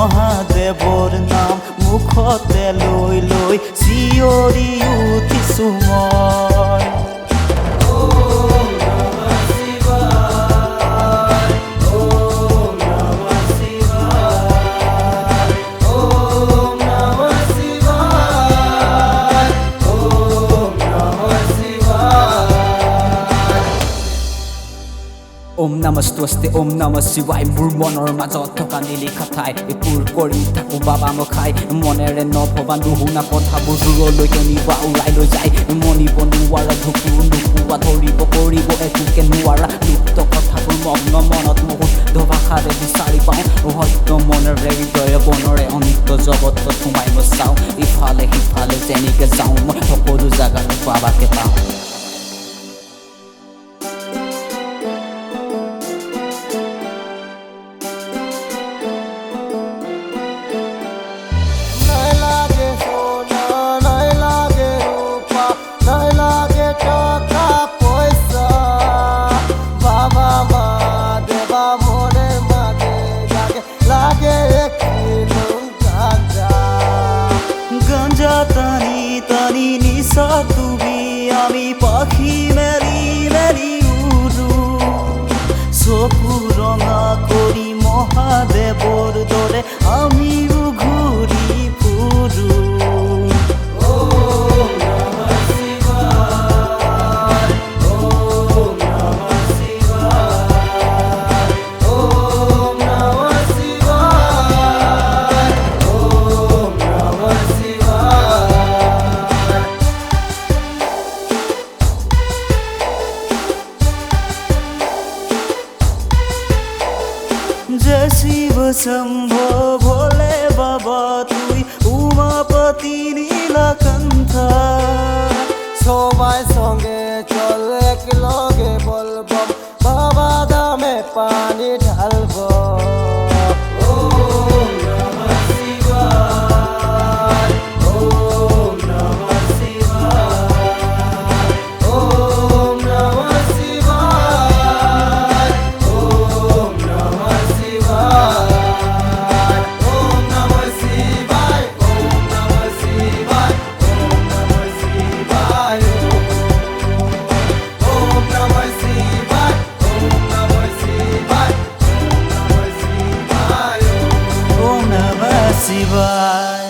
মহাদেৱৰ নাম মুখতে লৈ লৈ চিঞৰি উঠিছো মই। Om Namah Swasti, Om Namah Shivaya, মোৰ মনৰ মাজত থকা নিলিখা ঠাই এইবোৰ কৰি থাকো বাবা মই খাই মনেৰে নভবা নুশুনা কথাবোৰ দূৰলৈকে নিবা উৰাই লৈ যায় মনিব নোৱাৰা ঢুকু নুপুৱা ধৰিব কৰিব একোকে নোৱাৰা লিপ্ত কথাবোৰ মগ্ন মনত মুহূৰ্ত ভাষাৰে বিচাৰি পাওঁ সত্য মনেৰে হৃদয় বনৰে অনিত্য জগতত সোমাই মই চাওঁ ইফালে সিফালে যেনেকে যাওঁ মই সকলো জাগাত বাবাকে পাওঁ। টানি টানি নিশা তুমি আমি পাখি মেলি মেলি উৰু চকু ৰঙা কৰি মহাদেৱৰ দৰে আমিও ঘূৰি ফুৰো। जय शिव शंभो भोले बाबा तुई उमापति नीलकंठ সবাই সঙ্গে চল এক লগে বলবম বাবা দামে পানি ঢালব। शिवाय।